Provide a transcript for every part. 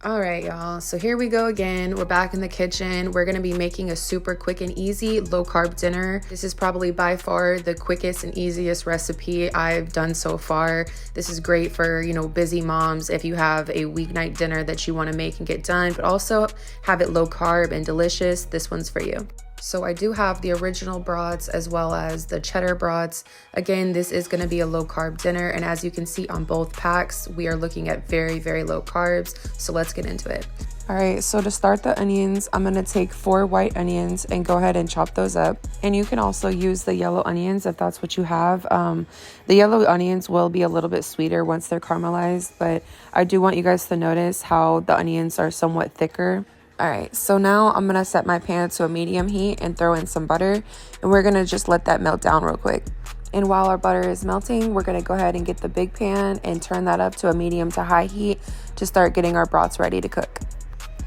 All right, y'all, so here we go again. We're back in the kitchen. We're gonna be making a super quick and easy low-carb dinner. This is probably by far the quickest and easiest recipe I've done so far. This is great for, you know, busy moms if you have a weeknight dinner that you want to make and get done, but also have it low-carb and delicious. This one's for you. So I do have the original brats as well as the cheddar brats. Again, this is going to be a low carb dinner, and as you can see on both packs, we are looking at very, very low carbs. So let's get into it. All right, so to start the onions, I'm going to take 4 white onions and go ahead and chop those up. And you can also use the yellow onions if that's what you have. The yellow onions will be a little bit sweeter once they're caramelized, but I do want you guys to notice how the onions are somewhat thicker. All right, so now I'm gonna set my pan to a medium heat and throw in some butter, and we're gonna just let that melt down real quick. And while our butter is melting, we're gonna go ahead and get the big pan and turn that up to a medium to high heat to start getting our brats ready to cook.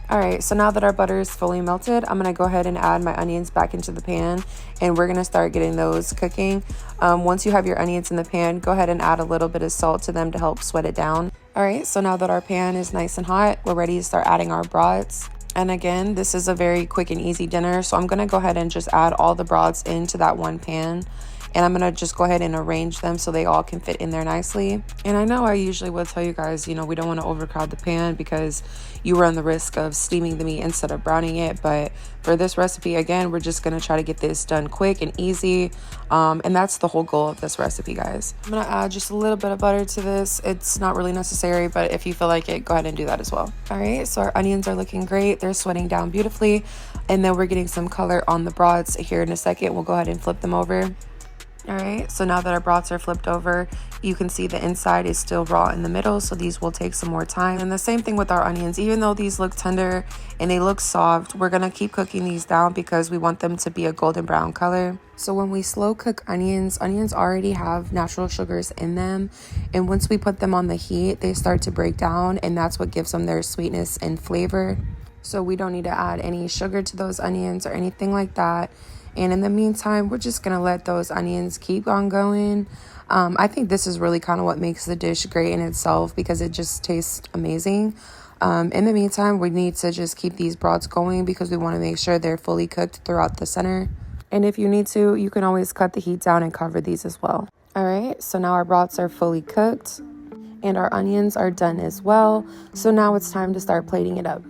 All right, so now that our butter is fully melted, I'm gonna go ahead and add my onions back into the pan, and we're gonna start getting those cooking. Once you have your onions in the pan, go ahead and add a little bit of salt to them to help sweat it down. All right, so now that our pan is nice and hot, we're ready to start adding our brats. And again, this is a very quick and easy dinner, so I'm going to go ahead and just add all the brats into that one pan. And I'm going to just go ahead and arrange them so they all can fit in there nicely. And I know I usually will tell you guys, you know, we don't want to overcrowd the pan because you run the risk of steaming the meat instead of browning it. But for this recipe, again, we're just going to try to get this done quick and easy. And that's the whole goal of this recipe, guys. I'm going to add just a little bit of butter to this. It's not really necessary, but if you feel like it, go ahead and do that as well. All right, so our onions are looking great. They're sweating down beautifully. And then we're getting some color on the brats here in a second. We'll go ahead and flip them over. All right, so now that our brats are flipped over, you can see the inside is still raw in the middle, so these will take some more time. And the same thing with our onions. Even though these look tender and they look soft, we're gonna keep cooking these down because we want them to be a golden brown color. So when we slow cook onions already have natural sugars in them, and once we put them on the heat, they start to break down, and that's what gives them their sweetness and flavor. So we don't need to add any sugar to those onions or anything like that. And in the meantime, we're just going to let those onions keep on going. I think this is really kind of what makes the dish great in itself because it just tastes amazing. In the meantime, we need to just keep these brats going because we want to make sure they're fully cooked throughout the center. And if you need to, you can always cut the heat down and cover these as well. All right, so now our brats are fully cooked and our onions are done as well. So now it's time to start plating it up.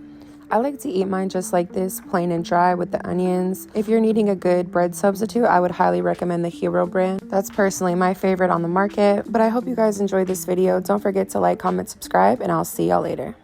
I like to eat mine just like this, plain and dry with the onions. If you're needing a good bread substitute, I would highly recommend the Hero brand. That's personally my favorite on the market, but I hope you guys enjoyed this video. Don't forget to like, comment, subscribe, and I'll see y'all later.